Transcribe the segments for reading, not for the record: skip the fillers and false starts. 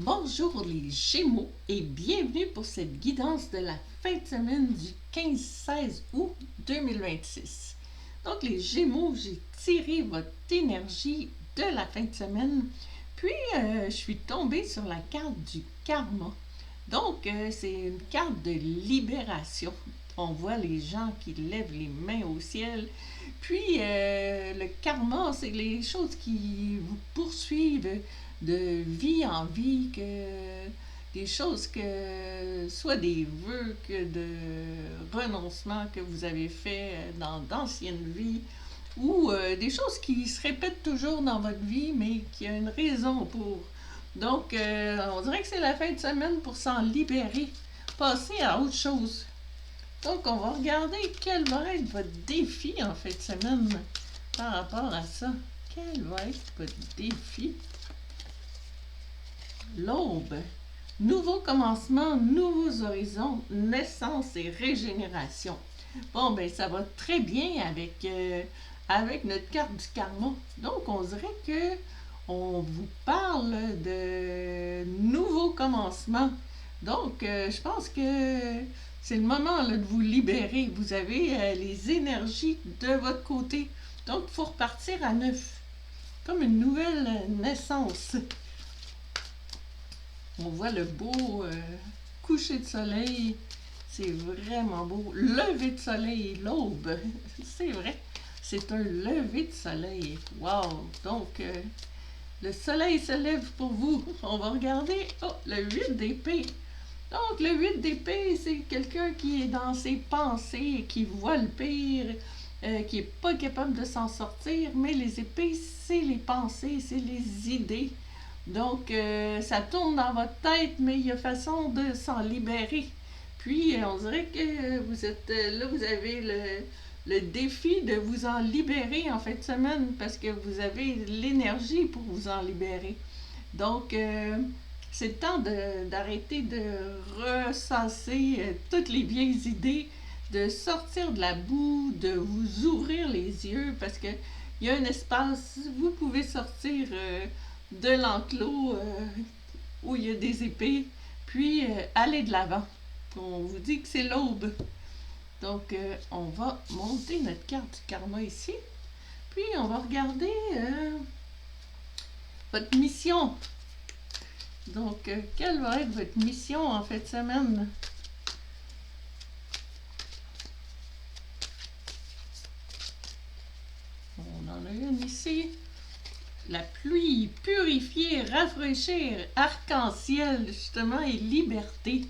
Bonjour les Gémeaux et bienvenue pour cette guidance de la fin de semaine du 15-16 août 2026. Donc les Gémeaux, j'ai tiré votre énergie de la fin de semaine, puis je suis tombée sur la carte du karma. Donc c'est une carte de libération. On voit les gens qui lèvent les mains au ciel. Puis le karma, c'est les choses qui vous poursuivent de vie en vie, que des choses que, soit des vœux que de renoncement que vous avez fait dans d'anciennes vies, ou des choses qui se répètent toujours dans votre vie, mais qui a une raison pour. Donc, on dirait que c'est la fin de semaine pour s'en libérer, passer à autre chose. Donc, on va regarder quel va être votre défi en fin de semaine par rapport à ça. Quel va être votre défi? L'aube. Nouveau commencement, nouveaux horizons, naissance et régénération. Bon, ben ça va très bien avec notre carte du karma. Donc, on dirait que on vous parle de nouveaux commencements. Donc, je pense que c'est le moment là, de vous libérer. Vous avez les énergies de votre côté. Donc, il faut repartir à neuf. Comme une nouvelle naissance. On voit le beau coucher de soleil. C'est vraiment beau. Lever de soleil, l'aube. C'est vrai. C'est un lever de soleil. Wow! Donc, le soleil se lève pour vous. On va regarder. Oh, le 8 d'épée. Donc, le 8 d'épée, c'est quelqu'un qui est dans ses pensées, qui voit le pire, qui n'est pas capable de s'en sortir. Mais les épées, c'est les pensées, c'est les idées. Donc, ça tourne dans votre tête, mais il y a façon de s'en libérer. Puis, on dirait que vous êtes là, vous avez le défi de vous en libérer en fin de semaine parce que vous avez l'énergie pour vous en libérer. Donc, c'est le temps d'arrêter de ressasser toutes les vieilles idées, de sortir de la boue, de vous ouvrir les yeux parce que il y a un espace, vous pouvez sortir de l'enclos où il y a des épées, puis aller de l'avant. On vous dit que c'est l'aube. Donc, on va monter notre carte du karma ici. Puis, on va regarder votre mission. Donc, quelle va être votre mission en fin de semaine? On en a une ici. La pluie, purifier, rafraîchir, arc-en-ciel, justement, et liberté.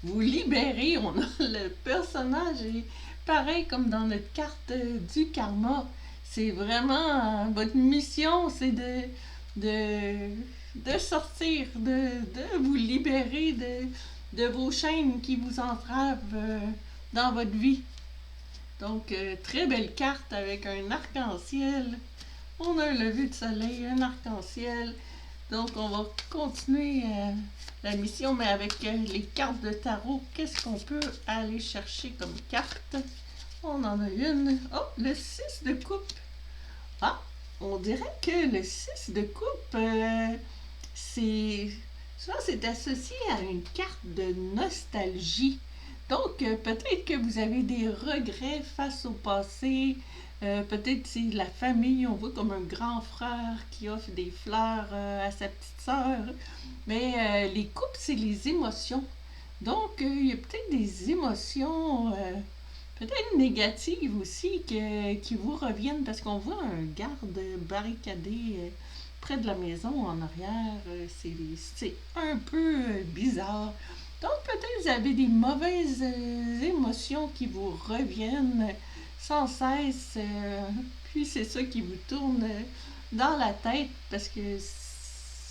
Vous libérez, on a le personnage est pareil comme dans notre carte du karma. C'est vraiment votre mission, c'est de sortir, de vous libérer de vos chaînes qui vous entravent dans votre vie. Donc, très belle carte avec un arc-en-ciel. On a un lever de soleil, un arc-en-ciel. Donc, on va continuer la mission, mais avec les cartes de tarot. Qu'est-ce qu'on peut aller chercher comme carte? On en a une. Oh, le 6 de coupe. Ah, on dirait que le 6 de coupe, c'est associé à une carte de nostalgie. Donc, peut-être que vous avez des regrets face au passé. Peut-être c'est la famille, on voit comme un grand frère qui offre des fleurs à sa petite sœur. Mais les couples, c'est les émotions. Donc, il y a peut-être des émotions, peut-être négatives aussi, qui vous reviennent parce qu'on voit un garde barricadé près de la maison en arrière. C'est un peu bizarre. Donc, peut-être vous avez des mauvaises émotions qui vous reviennent sans cesse. Puis, c'est ça qui vous tourne dans la tête parce que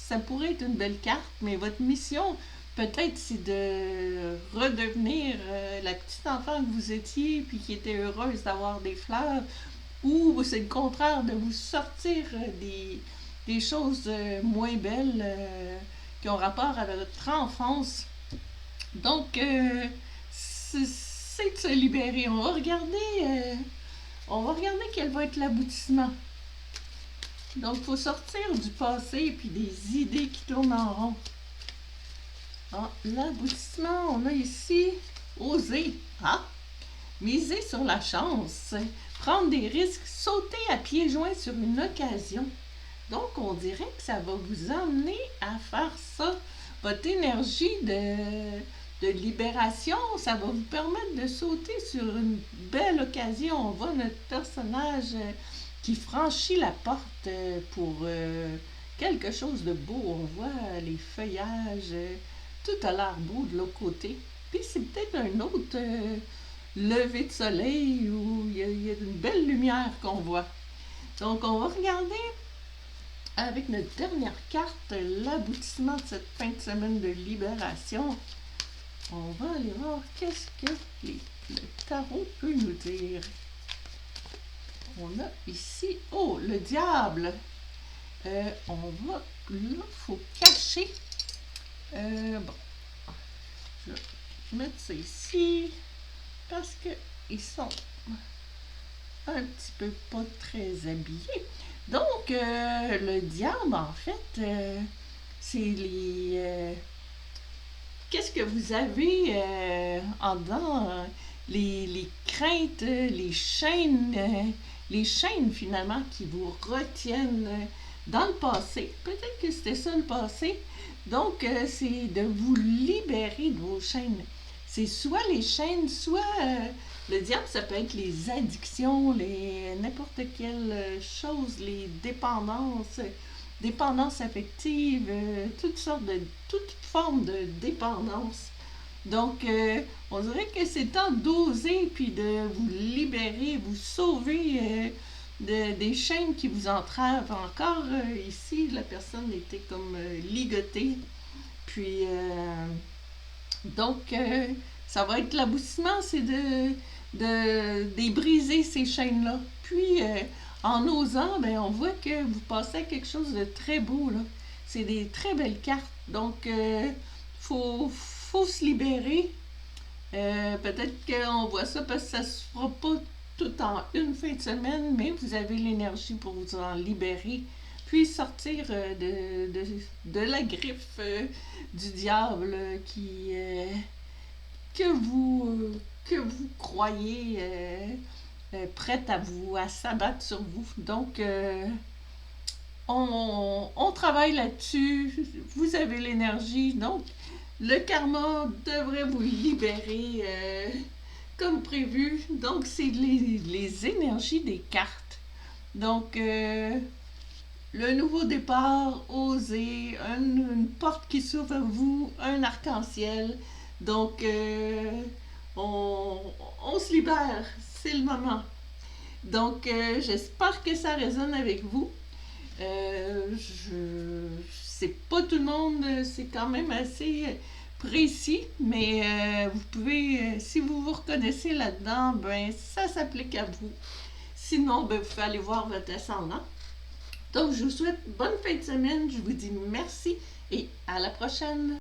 ça pourrait être une belle carte, mais votre mission, peut-être, c'est de redevenir la petite enfant que vous étiez puis qui était heureuse d'avoir des fleurs. Ou c'est le contraire, de vous sortir des choses moins belles qui ont rapport à votre enfance. Donc, c'est de se libérer. On va regarder quel va être l'aboutissement. Donc, il faut sortir du passé puis des idées qui tournent en rond. Ah, l'aboutissement, on a ici oser. Ah, miser sur la chance, prendre des risques, sauter à pieds joints sur une occasion. Donc, on dirait que ça va vous emmener à faire ça. Votre énergie de libération, ça va vous permettre de sauter sur une belle occasion. On voit notre personnage qui franchit la porte pour quelque chose de beau. On voit les feuillages, tout a l'air beau de l'autre côté. Puis c'est peut-être un autre lever de soleil où il y a une belle lumière qu'on voit. Donc, on va regarder avec notre dernière carte l'aboutissement de cette fin de semaine de libération. On va aller voir qu'est-ce que le tarot peut nous dire. On a ici, oh, le diable. On va, là, il faut cacher. Bon, je vais mettre ça ici parce qu'ils sont un petit peu pas très habillés. Donc, le diable, en fait, c'est les... qu'est-ce que vous avez en dedans? Les craintes, les chaînes finalement qui vous retiennent dans le passé. Peut-être que c'était ça le passé. Donc, c'est de vous libérer de vos chaînes. C'est soit les chaînes, soit le diable, ça peut être les addictions, n'importe quelle chose, les dépendances affectives, toute forme de dépendance. Donc, on dirait que c'est temps d'oser puis de vous libérer, vous sauver des chaînes qui vous entravent. Encore ici, la personne était comme ligotée. Puis, donc, ça va être l'aboutissement, c'est de briser ces chaînes-là. Puis, en osant, ben, on voit que vous passez à quelque chose de très beau, là. C'est des très belles cartes. Donc, faut se libérer. Peut-être qu'on voit ça parce que ça se fera pas tout en une fin de semaine, mais vous avez l'énergie pour vous en libérer, puis sortir de la griffe du diable que vous croyez prête à s'abattre sur vous. Donc, on travaille là-dessus, vous avez l'énergie, donc le karma devrait vous libérer comme prévu. Donc, c'est les énergies des cartes. Donc, le nouveau départ, oser, une porte qui s'ouvre à vous, un arc-en-ciel. Donc, on se libère, c'est le moment. Donc, j'espère que ça résonne avec vous. C'est pas tout le monde, c'est quand même assez précis, mais vous pouvez, si vous vous reconnaissez là-dedans, ben ça s'applique à vous. Sinon, ben, vous pouvez aller voir votre ascendant. Donc, je vous souhaite bonne fin de semaine, je vous dis merci et à la prochaine.